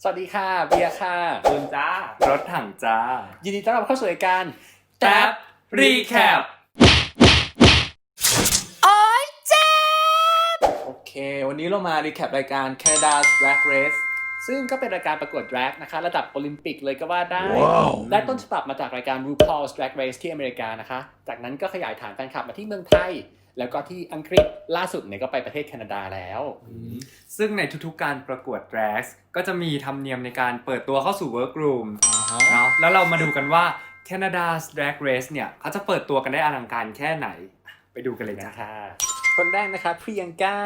สวัสดีค่ะเบียร์ค่ะคุณจ้ารถถังจ้ายินดีต้อนรับเข้าสู่รายการ Tab Recap โอ๊ยเจ็บโอเควันนี้เรามารีแคปรายการ Canada's Drag Race ซึ่งก็เป็นรายการประกวด drag นะคะระดับโอลิมปิกเลยก็ว่าได้ และต้นฉบับมาจากรายการ RuPaul's Drag Race ที่อเมริกานะคะจากนั้นก็ขยายฐานแฟนคลับมาที่เมืองไทยแล้วก็ที่อังกฤษล่าสุดเนี่ยก็ไปประเทศแคนาดาแล้วซึ่งในทุกๆการประกวด drag ก็จะมีธรรมเนียมในการเปิดตัวเข้าสู่ workroom เนาะแล้วเรามาดูกันว่า Canada's Drag Race เนี่ยเขาจะเปิดตัวกันได้อลังการแค่ไหนไปดูกันเลยนะคะคนแรกนะคะพริยังกา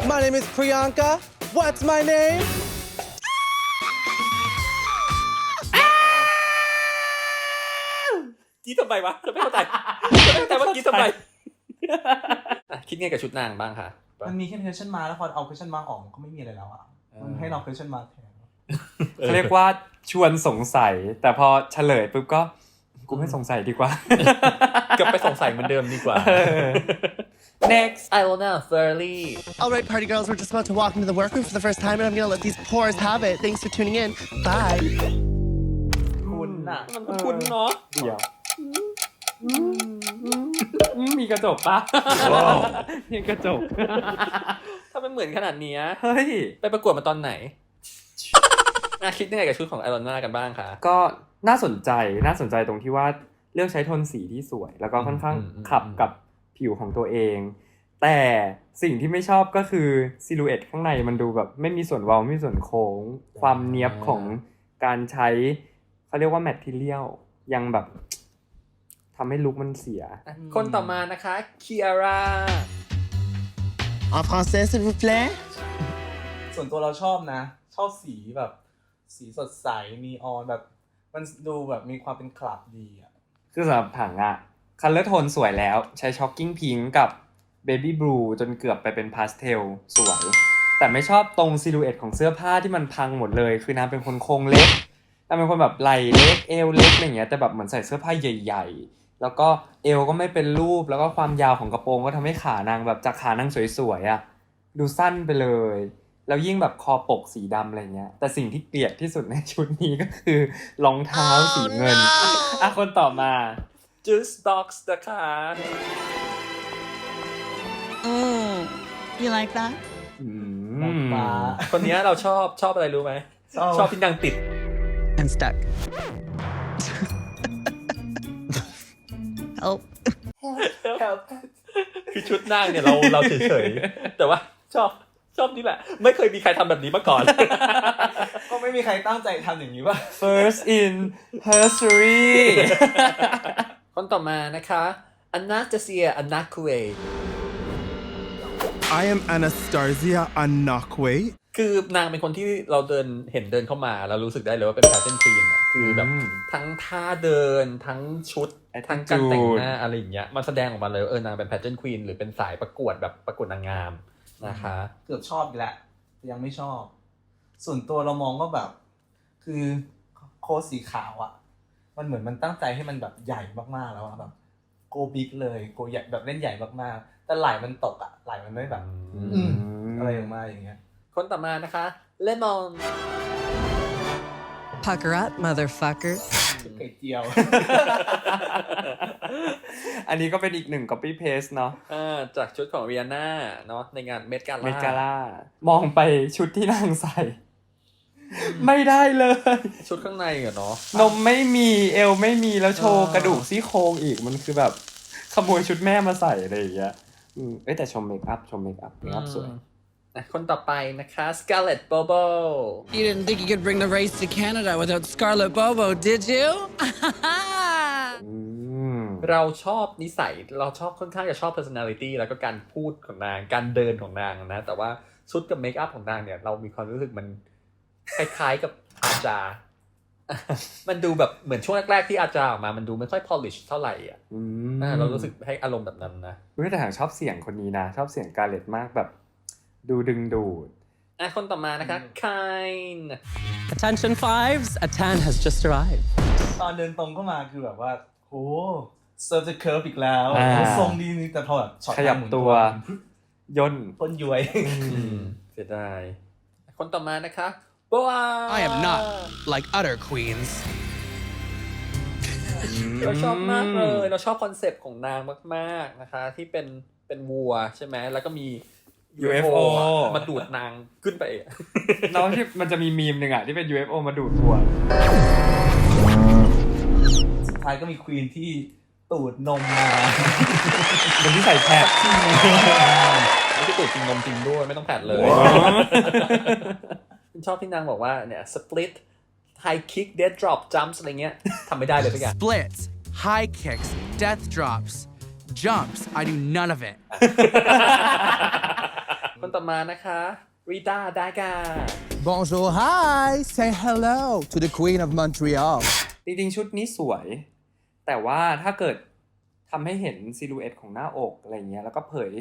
My name is Priyanka. What's my name? กี้ทำไมวะจะไม่เข้าใจว่ากี้ทำไมคิดไงกับชุดนางบ้างคะมันมีแค่ question mark แล้วพอเอา question mark ออกมันก็ไม่มีอะไรแล้วอ่ะมันให้เรา question mark แทนเขาเรียกว่าชวนสงสัยแต่พอเฉลยปุ๊บก็กูไม่สงสัยดีกว่า กลับไปสงสัยเหมือนเดิมดีกว่า Next Ilona Furley Alright party girls, we're just about to walk into the workroom for the first time and I'm gonna let these pores have it. Thanks for tuning in. Bye. คุณน่ะมันก็คุณเนาะเดี๋ยวมีกระจกปะมีกระจกถ้ามันเหมือนขนาดนี้เฮ้ยไปประกวดมาตอนไหนคิดยังไงกับชุดของไอรอนน่ากันบ้างคะก็น่าสนใจตรงที่ว่าเลือกใช้โทนสีที่สวยแล้วก็ค่อนข้างขับกับผิวของตัวเองแต่สิ่งที่ไม่ชอบก็คือซิลูเอตข้างในมันดูแบบไม่มีส่วนเว้าไม่มีส่วนโค้งความเนียบของการใช้เขาเรียกว่าแมททีเรียลยังแบบทำให้ลุคมันเสียคนต่อมานะคะคีอาร่า En français, s'il vous plaît. ส่วนตัวเราชอบนะชอบสีแบบสีสดใสนีออนแบบมันดูแบบมีความเป็นคลับดีอ่ะคือสำหรับถังอะคัลเลอร์โทนสวยแล้วใช้ช็อกกิ้งพิงค์กับเบบี้บลูจนเกือบไปเป็นพาสเทลสวยแต่ไม่ชอบตรงซิลูเอตของเสื้อผ้าที่มันพังหมดเลยคือนางเป็นคนโครงเล็กนางเป็นคนแบบไหล่เล็กเอวเล็กอะไรเงี้ยแต่แบบเหมือนใส่เสื้อผ้าใหญ่ๆแล้วก็เอวก็ไม่เป็นรูปแล้วก็ความยาวของกระโปรงก็ทำให้ขานางแบบจากขานางสวยๆอะดูสั้นไปเลยแล้วยิ่งแบบคอปกสีดำอะไรเงี้ยแต่สิ่งที่เกลียดที่สุดในชุดนี้ก็คือรองเท้าสีเงินคนต่อมา Juice Box นะคะ You like that? คนนี้เราชอบอะไรรู้ไหมชอบที่นางติด I'm stuck. Help. คือชุดนางเนี่ยเราเฉยๆแต่ว่าชอบนี่แหละไม่เคยมีใครทำแบบนี้มาก่อน ก็ไม่มีใครตั้งใจทำอย่างนี้ป่ะ First in history คนต่อมานะคะ Anastasia Anakwe I am Anastasia Anakwe คือนางเป็นคนที่เราเดินเข้ามาแล้วรู้สึกได้เลยว่าเป็นแฟชั่นควีนคือแบบทั้งท่าเดินทั้งชุดทั้งการแต่งหน้าอะไรอย่างเงี้ยมันแสดงออกมาเลยนางเป็นแฟชั่นควีนหรือเป็นสายประกวดแบบประกวดนางงามนะคะเกือบชอบอีกแหละแต่ยังไม่ชอบส่วนตัวเรามองว่าแบบคือโค้ทสีขาวอ่ะมันเหมือนมันตั้งใจให้มันแบบใหญ่มากๆแล้วอะแบบโกบิ๊กเลยโกใหญ่แบบเล่นใหญ่มากๆแต่ไหล่มันตกอ่ะไหล่มันไม่แบบอะไรออกมาอย่างเงี้ยคนต่อมานะคะเลมอน Pucker up, motherfucker. ไข่เจียว อันนี้ก็เป็นอีกหนึ่ง copy paste เนาะจากชุดของเรียนาเนาะในงานเมดกาล่ามองไปชุดที่นางใส่ไม่ได้เลยชุดข้างในเนาะนมไม่มีเอวไม่มีแล้วโชว์กระดูกซี่โครงอีกมันคือแบบขโมยชุดแม่มาใส่อะไรอย่างเงี้ยแต่ชมเมคอัพสวยคนต่อไปนะคะ Scarlett Bobo You didn't think you could bring the race to Canada without Scarlett Bobo, did you? เราชอบนิสัยเราค่อนข้างจะชอบ personality แล้วก็การพูดของนางการเดินของนางนะแต่ว่าชุดกับเมคอัพของนางเนี่ยเรามีความรู้สึกมันคล้ายๆกับอาจารย์ มันดูแบบเหมือนช่วงแรกๆที่อาจารย์ออกมามันดูไม่ค่อย polish เท่าไหร่เรารู้สึกให้อารมณ์แบบนั้นนะแต่หางชอบเสียงคนนี้นะชอบเสียงการ์เล็ตมากแบบดูดึงดูดคนต่อมานะคะ Kind Attention fives, a tan has just arrived. ตอนเดินตรงเข้ามาคือแบบว่าโหเซิร์ฟจะเคิร์ฟอีกแล้วทรงดีนี่แต่พอแบบขยับตัวย่นต้นย้วยเสียดายคนต่อมานะคะ I am not like other queens. เราชอบมากเลยเราชอบคอนเซปต์ของนางมากๆนะคะที่เป็นวัวใช่ไหมแล้วก็มี UFO มาดูดนางขึ้นไป แล้วที่มันจะมีมีมหนึ่งอ่ะที่เป็น UFO มาดูดตัว สุดท้ายก็มีควีนที่ตูดนมมา คนที่ใส่แพด ไม่ใช่ตูดจริงนมจริงด้วยไม่ต้องแผดเลย ชอบที่นางบอกว่าเนี่ย split high kick dead drop jumps อะไรเงี้ยทำไม่ได้เลยทุกอย่าง Splits, high kicks, death drops, jumps. I do none of it. คนต่อมานะคะริต้าดากา Bonjour, hi. Say hello to the Queen of Montreal. จริงๆชุดนี้สวย แต่ว่าถ้าเกิดทำให้เห็นซิลูเอตของหน้าอกอะไรเงี้ยแล้วก็เผย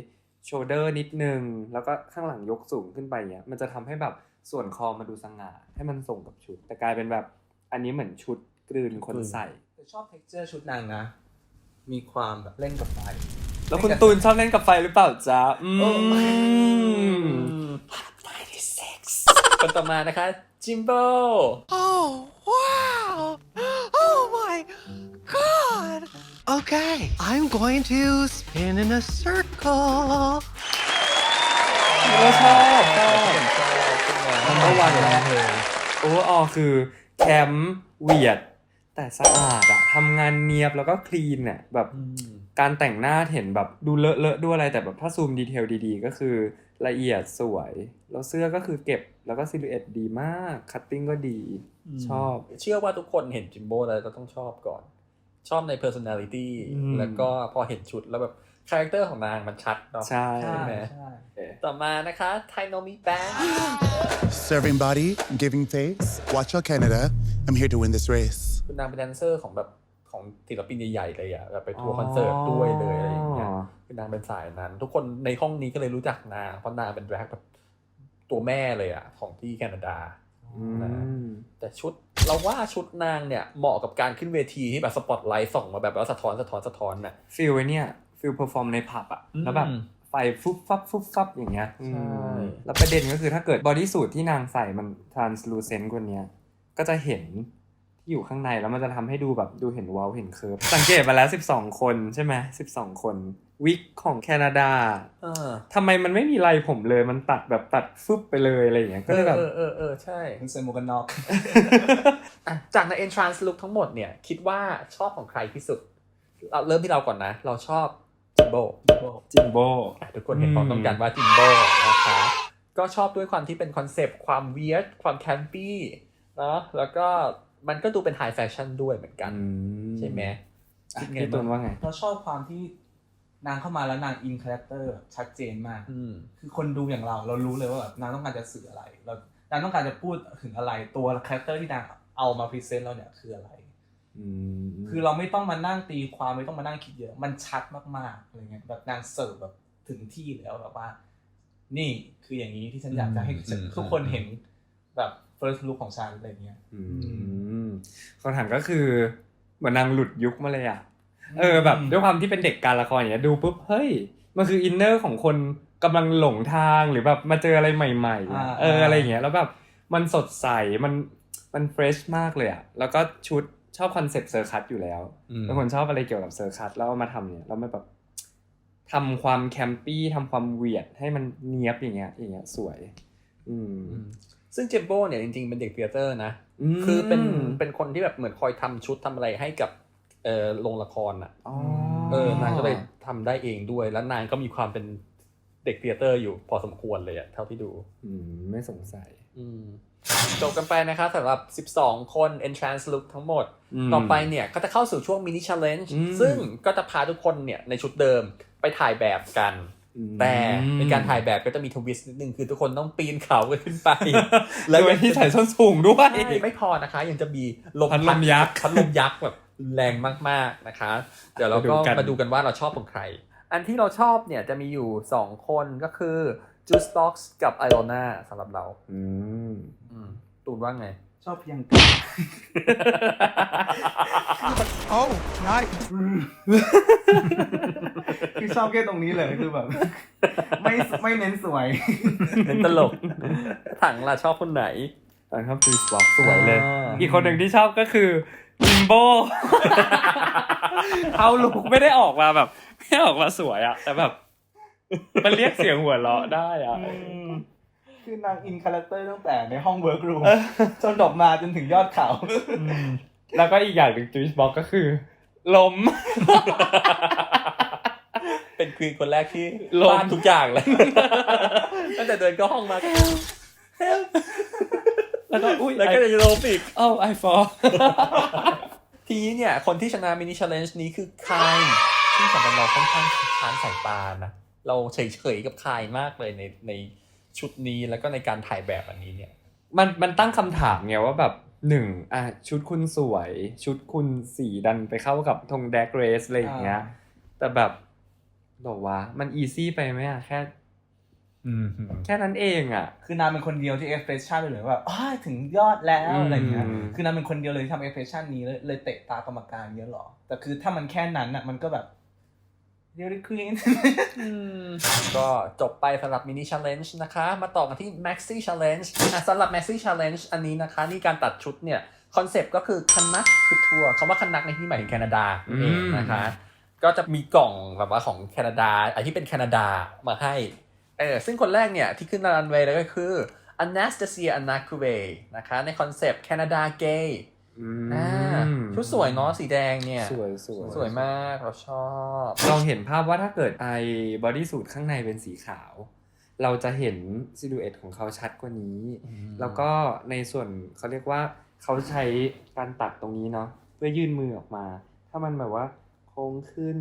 โชเดอร์นิดนึงแล้วก็ข้างหลังยกสูงขึ้นไปเงี้ยมันจะทำให้แบบส่วนคอมาดูสง่าให้มันส่งกับชุดแต่กลายเป็นแบบอันนี้เหมือนชุดกลืนคนใส่ แต่ชอบ texture ชุดนางนะ มีความแบบเล่นกับไฟ แล้วคุณตูนชอบเล่นกับไฟหรือเปล่าจ๊ะคนต่อมานะคะจิมโบ Oh, wow. Oh, my God. Okay, I'm going to spin in a circle. ก็ชอบมันก็วันแรกเลยโอเวอร์ออลคือแคมป์เวียดแต่สะอาดอะทำงานเนียบแล้วก็คลีนอะแบบการแต่งหน้าเห็นแบบดูเลอะด้วยอะไรแต่แบบถ้าซูมดีเทลดีๆก็คือละเอียดสวยแล้วเสื้อก็คือเก็บแล้วก็ซิลูเอตดีมากคัตติ้งก็ดีชอบ เชื่อว่าทุกคนเห็นจิมโบแล้วจะต้องชอบก่อน ชอบใน personality แล้วก็พอเห็นชุดแล้วแบบคาแรคเตอร์ของนางมันชัดเนาะ ใช่ ไหมต่อมานะคะไทโนมิแบง Serving body, giving face. Watch out, Canada. I'm here to win this race. คือนางเป็นแดนเซอร์ของแบบของศิลปินใหญ่ๆเลยอะแบบไปทัวร์คอนเสิร์ตด้วยเลยอะไรอย่างเงี้ยคือนางเป็นสายนั้น ทุกคนในห้องนี้ก็เลยรู้จักนางเพราะนางเป็นแร็กแบบตัวแม่เลยอะของที่แคนาดานะแต่ชุดเราว่าชุดนางเนี่ยเหมาะกับการขึ้นเวทีที่แบบสปอตไลท์ส่องมาแบบว่าสะท้อนน่ะ ฟิลไอ้เนี่ยฟิลเพอร์ฟอร์มในผับอะแล้วแบบไฟฟุบฟับอย่างเงี้ยแล้วประเด็นก็คือถ้าเกิดบอดี้สูทที่นางใส่มันทรานส์ลูเซนต์กว่านี้ก็จะเห็นที่อยู่ข้างในแล้วมันจะทำให้ดูแบบดูเห็นเว้าเห็นเคิร์ฟสังเกตมาแล้ว12คนใช่ไหม12คนวิกของแคนาดาทำไมมันไม่มีลายผมเลยมันตัดแบบตัดฟึบไปเลยอะไรอย่างเงี้ยก็เลยแบบใช่ มันใส่หมวกกันน็อก จากใน entrance look ทั้งหมดเนี่ยคิดว่าชอบของใครที่สุดเราเริ่มที่เราก่อนนะเราชอบจิมโบ ทุกคนเห็นความต้องการว่าจิมโบนะคะก็ชอบด้วยความที่เป็นคอนเซปต์ความเวียร์ดความแคมปี้เนาะแล้วก็มันก็ดูเป็นไฮแฟชั่นด้วยเหมือนกันใช่ไหมคิดไง พี่ตูนว่าไง เราชอบความที่นางเข้ามาแล้วนางอินคาแรคเตอร์ชัดเจนมากคือคนดูอย่างเรารู้เลยว่าแบบนางต้องการจะสื่ออะไรนางต้องการจะพูดถึงอะไรตัวคาแรคเตอร์ที่นางเอามาพรีเซนต์เราเนี่ยคืออะไรคือเราไม่ต้องมานั่งตีความไม่ต้องมานั่งคิดเยอะมันชัดมากๆอะไรเงี้ยแบบนางเสิร์ฟแบบถึงที่แล้วแบบว่านี่คืออย่างนี้ที่ฉันอยากจะให้ทุกคนเห็นแบบ first look ของฉันอะไรเงี้ยคำถามก็คือเหมือนนางหลุดยุคมาเลยอ่ะแบบด้วยความที่เป็นเด็กการละครอย่างเงี้ยดูปุ๊บเฮ้ยมันคืออินเนอร์ของคนกำลังหลงทางหรือแบบมาเจออะไรใหม่ๆอะไรอย่างเงี้ยแล้วแบบมันสดใสมันเฟรชมากเลยอ่ะแล้วก็ชุดชอบคอนเซ็ปต์เซอร์คัสอยู่แล้วเป็นคนชอบอะไรเกี่ยวกับเซอร์คัสแล้วเอามาทำเนี่ยแล้วมันแบบทำความแคมปี้ทำความเวียดให้มันเนียบอย่างเงี้ยสวยซึ่งเจมโบเนี่ยจริงๆเป็นเด็กเธียเตอร์นะคือเป็นคนที่แบบเหมือนคอยทำชุดทำอะไรให้กับโรงละครอ่ะนางก็เลยทำได้เองด้วยแล้วนางก็มีความเป็นเด็กเธียเตอร์อยู่พอสมควรเลยอ่ะเท่าที่ดูไม่สงสัยจบกันไปนะคะสำหรับ12คน entrance look ทั้งหมดต่อไปเนี่ยก็จะเข้าสู่ช่วง mini challenge ซึ่งก็จะพาทุกคนเนี่ยในชุดเดิมไปถ่ายแบบกันแต่ในการถ่ายแบบก็จะมีทวิสต์นิดนึงคือทุกคนต้องปีนเขาขึ้นไปแล้วที่ใส่ส้นสูงด้วยไม่พอนะคะยังจะมีพัดลมยักษ์แบบแรงมากๆนะคะเดี๋ยวเราก็มาดูกันว่าเราชอบของใครอันที่เราชอบเนี่ยจะมีอยู่2คนก็คือจูสต็อกส์กับไอโรน่าสำหรับเราตูนว่าไงชอบยัง Oh, nice. คือชอบแค่ตรงนี้เลยคือแบบไม่เน้นสวย เน้นตลกถังล่ะชอบคนไหน ตอนชอบจูสบ็อกสวยเลย อ่า อีกคนหนึ่งที่ชอบก็คือจิมโบ เอาลุกไม่ได้ออกมาแบบไม่ได้ออกมาสวยอะแต่แบบ มันเรียกเสียงหัวเราะได้อะ คือนางอินคาแรคเตอร์ตั้งแต่ในห้องเวิร์กรูมจนดบมาจนถึงยอดเขา แล้วก็อีกอย่างหนึ่งจูสบ็อกก็คือล้ม เป็นควีนคนแรกที่ ลง ต้านทุกอย่างเลย ตั้งแต่เดินเข้าห้องมาก็ แล้วก็อุ้ย แล้วก็จะโดนอีก I fall ทีนี้เนี่ยคนที่ชนะมินิ challenge นี้คือคายซึ่งสำหรับเราค่อนข้างค้านสายตานะเราเฉยๆกับคายมากเลยในชุดนี้แล้วก็ในการถ่ายแบบอันนี้เนี่ย มันตั้งคำถามไงว่าแบบชุดคุณสวยชุดคุณสีดันไปเข้ากับธงแดกเรสอะไรอย่างเงี้ยแต่แบบบอกว่ามันอีซี่ไปไหมอะแค่นั้นเองอะ คือนางเป็นคนเดียวที่เอ็กเพรสชันเลยว่าถึงยอดแล้วอะไรเงี้ยคือนางเป็นคนเดียวเลยที่ทำเอ็กเพรสชันนี้เลยเตะตากรรมการเยอะหรอแต่คือถ้ามันแค่นั้นอ่ะมันก็แบบเรียลลี่ควีน ก็จบไปสำหรับมินิ challenge นะคะมาต่อกันที่ maxi challenge สำหรับ maxi challenge อันนี้นะคะนี่การตัดชุดเนี่ยคอนเซปต์ก็คือคันนักคือทัวร์คำว่าคันนักในที่หมายถึงแคนาดาเองนะคะก็จะมีกล่องแบบว่าของแคนาดาที่เป็นแคนาดามาให้ซึ่งคนแรกเนี่ยที่ขึ้นรันเวย์แล้วก็คือ Anastasia Anakue นะคะในคอนเซปต์แคนาดาเกย์ชุดสวยเนาะสีแดงเนี่ย สวยมากเราชอบ ลองเห็นภาพว่าถ้าเกิดบอดี้สูทข้างในเป็นสีขาว เราจะเห็นซิลูเอตของเขาชัดกว่านี้แล้วก็ในส่วนเขาเรียกว่าเขาใช้การตัดตรงนี้เนาะเพื่อยื่นมือออกมา ถ้ามันแบบว่าโค้งขึ้น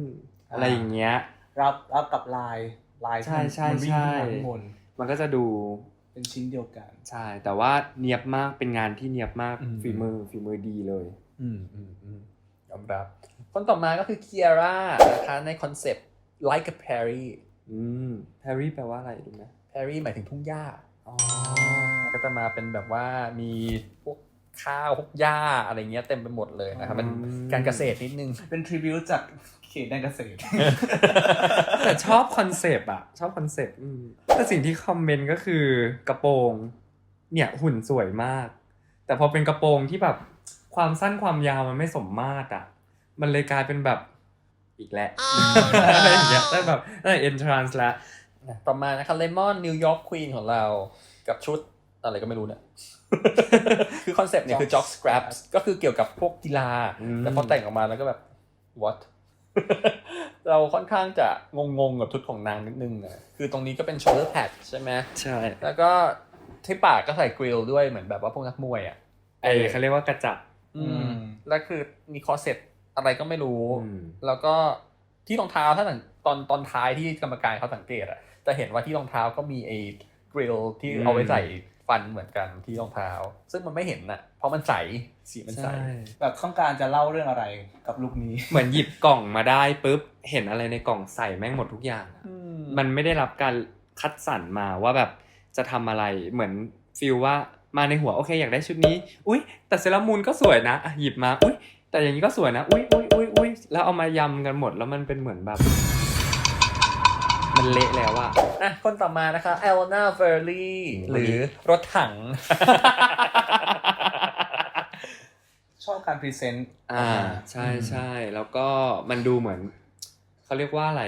อะไรอย่างเงี้ย รับกับลายใช่มันวิ่งขึ้นมาข้างบน มันก็จะดู เป็นชิ้นเดียวกัน ใช่แต่ว่าเนียบมากเป็นงานที่เนียบมากฝีมือดีเลย ยอมรับคนต่อมาก็คือเคียร่านะคะในคอนเซปต์ like a Perry Perry แปลว่าอะไรรู้ไหม Perry หมายถึงทุ่งหญ้าก็จะมาเป็นแบบว่ามีพวกข้าวพวกหญ้าอะไรเงี้ยเต็มไปหมดเลยนะครับเป็นการเกษตรนิดนึง เป็นทริบิวต์จากเขตแดนเกษตร แต่ชอบคอนเซปต์ชอบคอนเซปต์แต่สิ่งที่คอมเมนต์ก็คือกระโปรงเนี่ยหุ่นสวยมากแต่พอเป็นกระโปรงที่แบบความสั้นความยาวมันไม่สมมาตรมันเลยกลายเป็นแบบอีกแล้วอะไรอย่างเงี้ยได้แบบได้ entrance แล้วต่อมานะคะเลมอนนิวยอร์กควีนของเรากับชุดอะไรก็ไม่รู้เนี่ย คือคอนเซปต์เนี่ยคือ jock scraps ก็คือเกี่ยวกับพวกกีฬาแต่พอแต่งออกมาแล้วก็แบบ what เราค่อนข้างจะงงกับชุดของนางนิดนึงนะคือตรงนี้ก็เป็น shoulder pad ใช่ไหมใช่แล้วก็ที่ปากก็ใส่กริลด้วยเหมือนแบบว่าพวกนักมวยเขาเรียกว่ากระจับแล้วคือมีคอร์เซ็ตอะไรก็ไม่รู้แล้วก็ที่รองเท้าถ้าตอนท้ายที่กรรมการเขาสังเกตจะเห็นว่าที่รองเท้าก็มีไอ้กริลที่เอาไว้ใส่ฟันเหมือนกันที่รองเท้าซึ่งมันไม่เห็นเพราะมันใสสีมันใสแบบต้องการจะเล่าเรื่องอะไรกับลุคนี้ เหมือนหยิบกล่องมาได้ปุ๊บเห็นอะไรในกล่องใส่แม่งหมดทุกอย่างมันไม่ได้รับการคัดสรรมาว่าแบบจะทำอะไรเหมือนฟีลว่ามาในหัวโอเคอยากได้ชุดนี้อุ๊ยแต่เซรามูนก็สวยนะหยิบมาอุ๊ยแต่อย่างนี้ก็สวยนะอุ๊ยแล้วเอามายำกันหมดแล้วมันเป็นเหมือนแบบมันเละแล้วคนต่อมานะคะเอลนาเฟอร์ลี่หรือรถถัง ชอบการพรีเซนต์ใช่แล้วก็มันดูเหมือนเขาเรียกว่าอะไร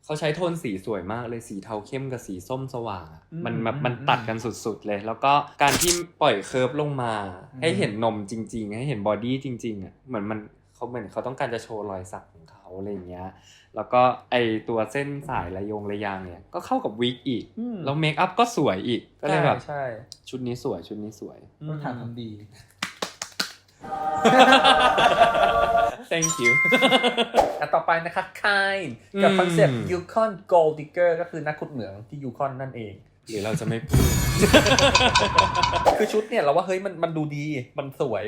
เขาใช้โทนสีสวยมากเลยสีเทาเข้มกับสีส้มสว่างมันตัดกันสุดๆเลยแล้วก็การที่ปล่อยเคิร์ฟลงมาให้เห็นนมจริงๆให้เห็นบอดี้จริงๆเหมือนเขาต้องการจะโชว์รอยสักของเขาอะไรอย่างเงี้ยแล้วก็ไอตัวเส้นสายระยางเนี่ยก็เข้ากับวิกอีกแล้วเมคอัพก็สวยอีกก็เลยแบบชุดนี้สวยรถถังทำดี thank you ต่อไปนะคะคายกับคอนเซปต์ Yukon Gold Digger ก็คือนักขุดเหมืองที่ยูคอนนั่นเองหรือเราจะไม่พูด คือชุดเนี่ยเราว่าเฮ้ยมันดูดีมันสวย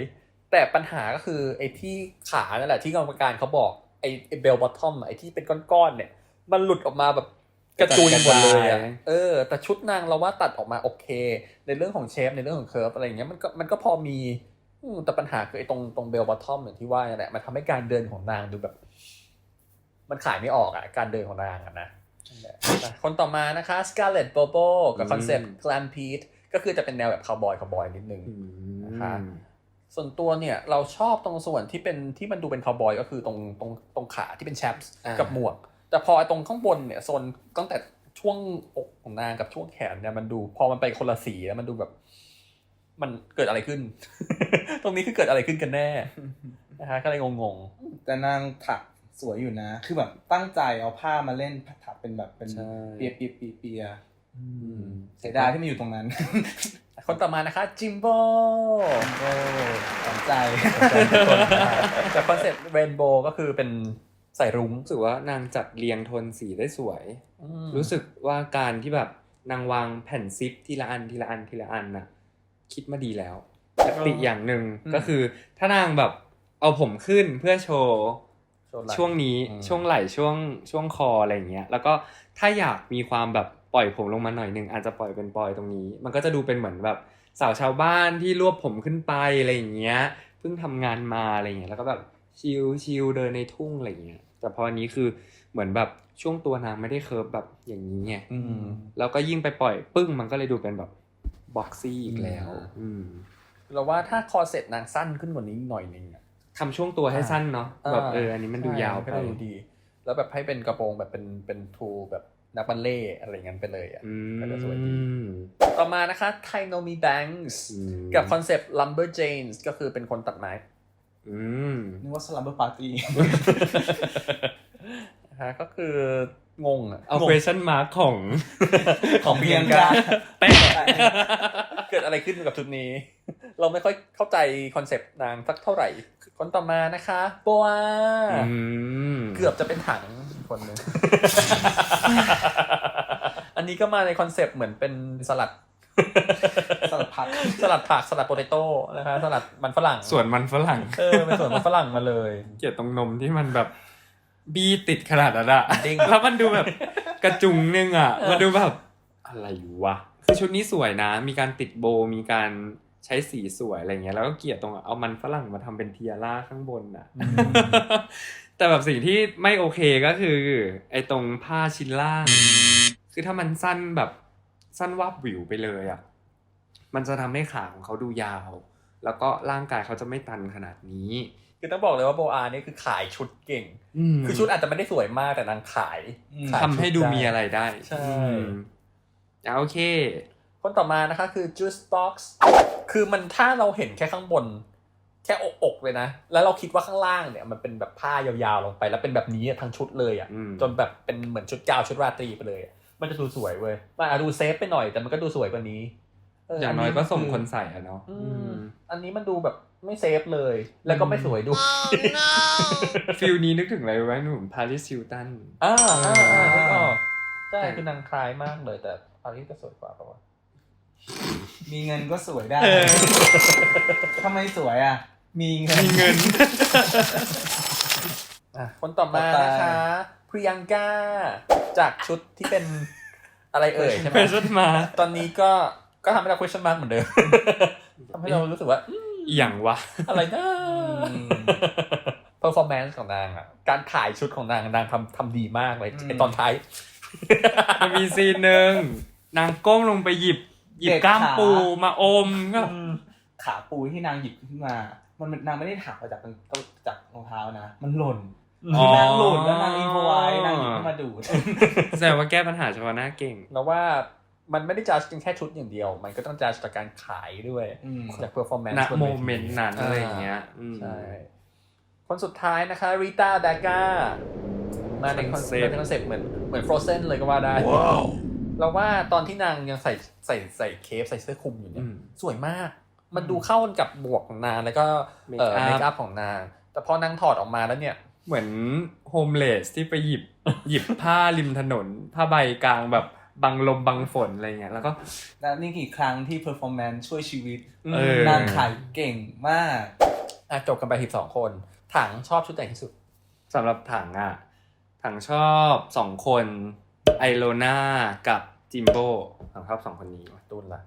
แต่ปัญหาก็คือไอ้ที่ขานั่นแหละที่กรรมการเขาบอกไอ้เบลบอททอมไอ้ที่เป็นก้อนๆเนี่ยมันหลุดออกมาแบบกระจุยหมดเลยแต่ชุดนางเราว่าตัดออกมาโอเคในเรื่องของเชฟในเรื่องของเคิร์ฟอะไรอย่างเงี้ยมันก็พอมีแต่ปัญหาคือไอ้ตรงเบลบอททอมอย่างที่ว่าเนี่ยแหละมันทำให้การเดินของนางดูแบบมันขายไม่ออกการเดินของนางนะคนต่อมานะคะ Scarlett Bobo กับคอนเซ็ปต์ Glam Pete ก็คือจะเป็นแนวแบบคาวบอยนิดนึงนะคะส่วนตัวเนี่ยเราชอบตรงส่วนที่มันดูเป็นคาวบอยก็คือตรงขาที่เป็นแชปส์กับหมวกแต่พอตรงข้างบนเนี่ยโซนตั้งแต่ช่วงอกของนางกับช่วงแขนเนี่ยมันดูพอมันไปคนละสีแล้วมันดูแบบมันเกิดอะไรขึ้น ตรงนี้คือเกิดอะไรขึ้นกันแน่นะคะก็เลยงง แต่นางถักสวยอยู่นะ คือแบบตั้งใจเอาผ้ามาเล่นถักเป็นแบบเป็นเปียเสียดายที่มันอยู่ตรงนั้น ๆคนต่อมานะคะจิมโบ โอ้สนใจ แต่คอนเซ็ปต์เรนโบว์ก็คือเป็นใส่รุ้ง รู้สึกว่านางจัดเรียงโทนสีได้สวย รู้สึกว่าการที่แบบนางวางแผ่นซิปทีละอันน่ะคิดมาดีแล้วแต่ติอย่างหนึ่งก็คือถ้านางแบบเอาผมขึ้นเพื่อโชว์ช่วงนี้ช่วงไหล่ช่วงคออะไรอย่างเงี้ยแล้วก็ถ้าอยากมีความแบบปล่อยผมลงมาหน่อยนึงอาจจะปล่อยเป็นปล่อยตรงนี้มันก็จะดูเป็นเหมือนแบบสาวชาวบ้านที่รวบผมขึ้นไปอะไรอย่างเงี้ยเพิ่งทำงานมาอะไรอย่างเงี้ยแล้วก็แบบชิลเดินในทุ่งอะไรอย่างเงี้ยแต่พออันนี้คือเหมือนแบบช่วงตัวนางไม่ได้เคิร์ฟแบบอย่างนี้ไงแล้วก็ยิ่งไปปล่อยปึ้งมันก็เลยดูเป็นแบบบ็อกซี่อีกแล้วเราว่าถ้าคอเซ็ตนางสั้นขึ้นกว่านี้หน่อยนึงทำช่วงตัวให้สั้นเนาะแบบอันนี้มันดูยาวไป ดูดีแล้วแบบให้เป็นกระโปรงแบบเป็นทูแบบนักบัลเล่อะไรเงี้ยไปเลยอ่ะก็จะสวยดีต่อมานะคะไทโนมิแบงส์กับคอนเซปต์ Lumberjanes ก็คือเป็นคนตัดไม้นึกว่า Slumber Party นะคะก็คืองงอ่ะเอา question mark ของเบียงกาเป๊ะเกิดอะไรขึ้นกับชุดนี้ เราไม่ค่อยเข้าใจคอนเซปต์นางสักเท่าไหร่คนต่อมานะคะโบอาเกือบจะเป็นถังคนนึง อันนี้ก็มาในคอนเซปต์เหมือนเป็นสลัดผักสลัดโปเตโต้นะคะสลัดมันฝรั่งส่วนมันฝรั่งเป็นส่วนมันฝรั่งมาเลยเกลียดตรงนมที่มันแบบบีติดขนาดนั้นอะแล้วมันดูแบบกระจุงนึงอะมันดูแบบอะไรวะคือชุดนี้สวยนะมีการติดโบมีการใช้สีสวยอะไรเงี้ยแล้วก็เกลียดตรงเอามันฝรั่งมาทำเป็นเทียร่าข้างบนอะ แต่แบบสิ่งที่ไม่โอเคก็คือไอ้ตรงผ้าชิ้นล่างคือถ้ามันสั้นแบบสั้นวับหวิวไปเลยอะมันจะทำให้ขาของเขาดูยาวแล้วก็ร่างกายเขาจะไม่ตันขนาดนี้คือต้องบอกเลยว่าโบอานี่คือขายชุดเก่งคือชุดอาจจะไม่ได้สวยมากแต่นางขายทำให้ดูมีอะไรได้ใช่โอเคคนต่อมานะคะคือ Juice Box คือมันถ้าเราเห็นแค่ข้างบนแค่อกเลยนะแล้วเราคิดว่าข้างล่างเนี่ยมันเป็นแบบผ้ายาวๆลงไปแล้วเป็นแบบนี้ทั้งชุดเลยอ่ะจนแบบเป็นเหมือนชุดกาวชุดราตรีไปเลยมันจะดูสวยเว้ยมันอาจดูเซฟไปหน่อยแต่มันก็ดูสวยกว่านี้อย่างน้อยก็ส่งคนใส่อะเนาะอันนี้มันดูแบบไม่เซฟเลยแล้วก็ไม่สวยด้วยฟิลนี้นึกถึงอะไรไว้หนุ่มพาริสฮิลตันนึกออกใช่คือนางคล้ายมากเลยแต่พาริสก็สวยกว่าป่าวมีเงินก็สวยได้ทำไมสวยอ่ะมีเงิน คนต่อมานะคะพริยังกาจากชุดที่เป็นอะไรเอ่ยใช่ไหมตอนนี้ก็ทำให้เรา question mark เหมือนเดิมทำให้เรารู้สึกว่าอย่างวะอะไรนะ performance ของนางอ่ะการถ่ายชุดของนางทำดีมากเลยตอนท้ายมันมีซีนนึงนางก้มลงไปหยิบกล้ามปูมาอมก็ขาปูที่นางหยิบขึ้นมามันนางไม่ได้ถากมาจากรองเท้านะมันหล่นนางหล่นแล้วนางอินพไว้นางหยิบขึ้นมาดูดแสดงว่าแก้ปัญหาเฉพาะหน้าเก่งแล้วว่ามันไม่ได้จัดแค่ชุดอย่างเดียวมันก็ต้องจัดจากการขายด้วยจาก performance ณโมเมนต์นั้นอะไรอย่างเงี้ยใช่คนสุดท้ายนะคะริต้าดาก้ามาในคอนเซ็ปต์เหมือน Frozen เลยก็ว่าได้เราว่าตอนที่นางยังใส่เคปใส่เสื้อคลุมอยู่เนี่ยสวยมากมันดูเข้ากับบวกของนางแล้วก็เมคอัพของนางแต่พอนางถอดออกมาแล้วเนี่ยเหมือนโฮมเลสที่ไปหยิบผ้าริมถนนผ้าใบกลางแบบบังลมบังฝนอะไรเงี้ยแล้วนี่กี่ครั้งที่ performance ช่วยชีวิตนางขายเก่งมากจบกันไป12คนถังชอบชุดไหนที่สุดสำหรับถังชอบ2คนไอโลนากับจิมโบ้ถังชอบ2คนนี้ตูนละ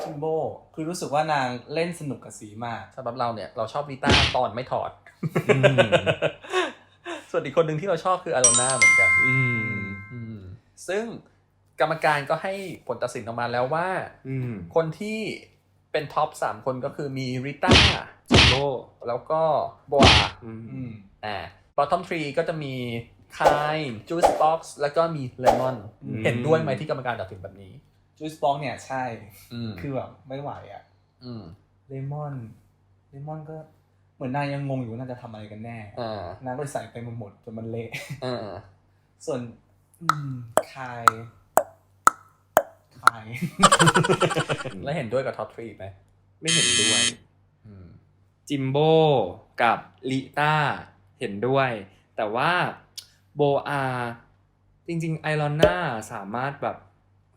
จิมโบ้คือรู้สึกว่านางเล่นสนุกกับสีมากสำหรับเราเนี่ยเราชอบลิต้าตอนไม่ถอดส่วนอีกคนหนึ่งที่เราชอบคือไอโลนาเหมือนกันซึ่ง กรรมการก็ให้ผลตัดสินออกมาแล้วว่า คนที่เป็นท็อป3คนก็คือมีริต้า จิโร่ แล้วก็บัว bottom 3 ก็จะมีคายจูสบ็อกซ์แล้วก็มีเลมอนเห็นด้วยไหมที่กรรมการตัดสินแบบนี้ จูสบ็อกเนี่ยใช่ ม คือแบบไม่ไหวอ่ะ อืม เลมอนก็เหมือนนายยังงงอยู่ว่าน่าจะทำอะไรกันแน่นางก็ใส่ไปหมดจนมันเละส่วนคาย แล้วเห็นด้วยกับท็อป3ไหม ไม่เห็นด้วยจิมโบ้กับลิต้าเห็นด้วย แต่ว่าโบอาจริงๆไอรอนน่าสามารถแบบ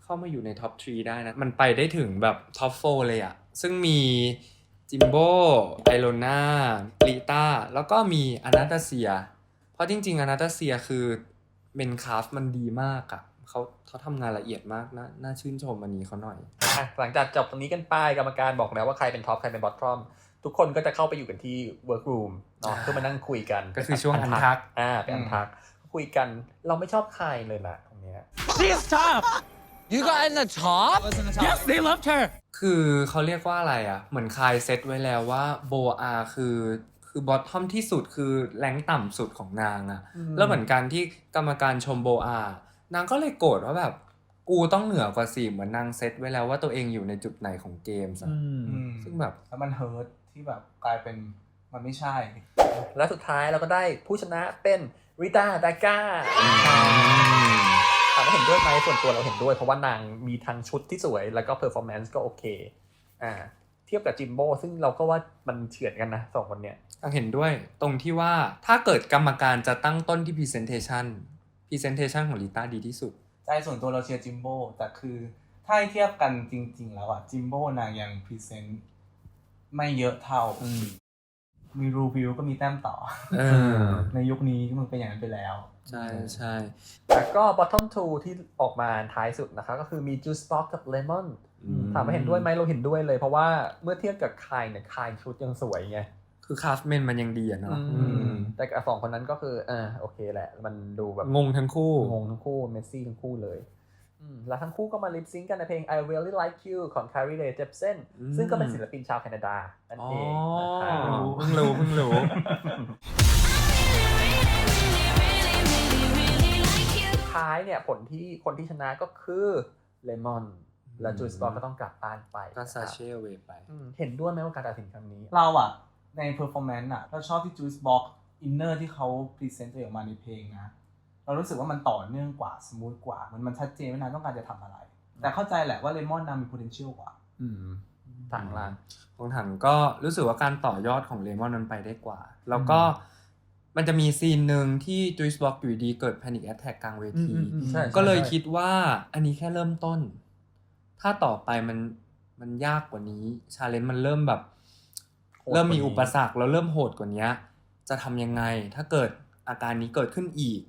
เข้ามาอยู่ในท็อป3ได้นะ มันไปได้ถึงแบบท็อป4เลยอะซึ่งมีจิมโบ้ไอรอนน่าลิต้าแล้วก็มีอนาตาเซีย เพราะจริงๆอนาตาเซียคือเมนคาสมันดีมากอะเขาทำงานละเอียดมากน่าชื่นชมอันนี้เขาหน่อย หลังจากจบตรงนี้กันไปกรรมการบอกแล้วว่าใครเป็นท็อปใครเป็นบอททอมทุกคนก็จะเข้าไปอยู่กันที่ workroom เนาะเพื่อมานั่งคุยกัน ก็คือช่วงอันทัก เป็นอันทักคุยกันเราไม่ชอบใครเลยนะตรงเนี้ย She's top. You got in the top? Yes, they loved her. คือเขาเรียกว่าอะไรอ่ะเหมือนคายเซตไว้แล้วว่าโบอาคือบอททอมที่สุดคือแรงต่ำสุดของนางอ่ะแล้วเหมือนกันที่กรรมการชมโบอานางก็เลยโกรธว่าแบบกูต้องเหนือกว่าสิเหมือนนางเซตไว้แล้วว่าตัวเองอยู่ในจุดไหนของเกมอ่ะซึ่งแบบ แล้วมันเฮิร์ตที่แบบกลายเป็นมันไม่ใช่ และสุดท้ายเราก็ได้ผู้ชนะเป็นริต้าดาก้าถามว่าเห็นด้วยไหมส่วนตัวเราเห็นด้วยเพราะว่านางมีทั้งชุดที่สวยแล้วก็เพอร์ฟอร์แมนซ์ก็โอเคเทียบกับจิมโบ้ซึ่งเราก็ว่ามันเฉือนกันนะสองคนเนี้ยเห็นด้วยตรงที่ว่าถ้าเกิดกรรมการจะตั้งต้นที่ presentation ของลิต้าดีที่สุดใจส่วนตัวเราเชียร์จิมโบ้แต่คือถ้าให้เทียบกันจริงๆแล้วอ่ะจิมโบ้นางยังพรีเซนต์ไม่เยอะเท่ามีรูวิวก็มีแต้มต่อในยุคนี้มันเป็นอย่างนั้นไปแล้วใช่ แล้วก็ bottom 2 ที่ออกมาท้ายสุดนะคะก็คือมี juice box กับ lemon ถามว่าเห็นด้วยไหมเราเห็นด้วยเลยเพราะว่าเมื่อเทียบกับคายเนี่ยคายชุดยังสวยไงคือคราฟเมนมันยังดีอะเนาะแต่กับสองคนนั้นก็คือโอเคแหละมันดูแบบงงทั้งคู่เมสซี่ทั้งคู่เลยแล้วทั้งคู่ก็มาลิปซิงค์กันในเพลง I Really Like You ของ Carly Rae Jepsen ซึ่งก็เป็นศิลปินชาวแคนาดานั่นเองเพิ่งรู้ท้ายเนี่ยคนที่ชนะก็คือเลมอนและจูสบอลก็ต้องกลับบ้านไปก็ซาเช่เวไปเห็นด้วยไหมว่าการตัดสินครั้งนี้เราอะใน performance อะเราชอบที่ Juice Box inner ที่เขา present ตัวออกมาในเพลงนะเรารู้สึกว่ามันต่อเนื่องกว่า smooth กว่ามันชัดเจนว่านางต้องการจะทำอะไร แต่เข้าใจแหละว่าเลมอนนางมี potential กว่าถังล่างของถังก็รู้สึกว่าการต่อยอดของเลมอนนั้นไปได้กว่าแล้วก็มันจะมีซีนหนึ่งที่ Juice Box อยู่ดีเกิด panic attack กลางเวทีก็เลยคิดว่าอันนี้แค่เริ่มต้นถ้าต่อไปมันยากกว่านี้ชาเลนจ์มันเริ่มแบบเริ่มมีอุปสรรคแล้วเริ่มโหดกว่านี้จะทำยังไงถ้าเกิดอาการนี้เกิดขึ้นอีก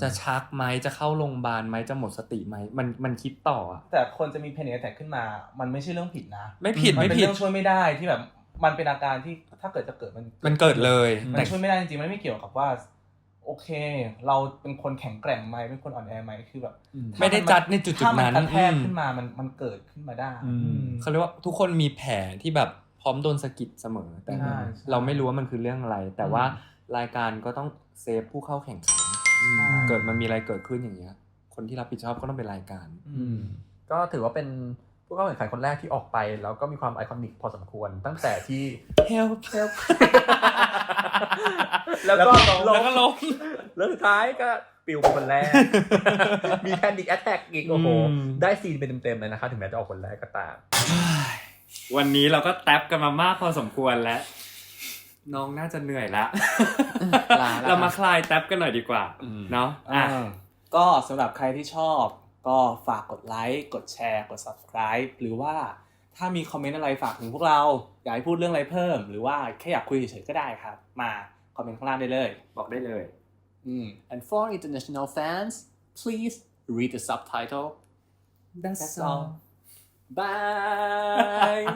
จะชักไหมจะเข้าโรงพยาบาลไหมจะหมดสติไหมมันคิดต่อแต่คนจะมี panic attack ขึ้นมามันไม่ใช่เรื่องผิดนะไม่ผิดมันเป็นเรื่องช่วยไม่ได้ที่แบบมันเป็นอาการที่ถ้าเกิดจะเกิดมันเกิดเลยมันช่วยไม่ได้จริงๆมันไม่เกี่ยวกับว่าโอเคเราเป็นคนแข็งแกร่งไหมเป็นคนอ่อนแอไหมคือแบบไม่ได้จัดในจุดนั้นถ้ามันกระแทกขึ้นมามันเกิดขึ้นมาได้เขาเรียกว่าทุกคนมีแผลที่แบบพร้อมโดนสะกิดเสมอแต่เราไม่รู้ว่ามันคือเรื่องอะไรแต่ว่ารายการก็ต้องเซฟผู้เข้าแข่งขันเกิดมันมีอะไรเกิดขึ้นอย่างเงี้ยคนที่รับผิดชอบก็ต้องเป็นรายการก็ถือว่าเป็นผู้เข้าแข่งขันคนแรกที่ออกไปแล้วก็มีความไอคอนิกพอสมควรตั้งแต่ที่ help แล้วก็ล้มแล้วสุดท้ายก็ปิวเป็นคนแรกมีแพนิคแอทแทกอีกโอ้โหได้ซีนไปเต็มๆเลยนะคะถึงแม้จะออกคนแรกก็ตามวันนี้เราก็แท็บกันมามากพอสมควรแล้วน้องน่าจะเหนื่อยละเรามาคลายแท็บกันหน่อยดีกว่าเนาะก็สำหรับใครที่ชอบก็ฝากกดไลค์กดแชร์กด subscribe หรือว่าถ้ามีคอมเมนต์อะไรฝากถึงพวกเราอยากให้พูดเรื่องอะไรเพิ่มหรือว่าแค่อยากคุยเฉยๆก็ได้ครับมาคอมเมนต์ข้างล่างได้เลยบอกได้เลยand for international fans please read the subtitle that's all bye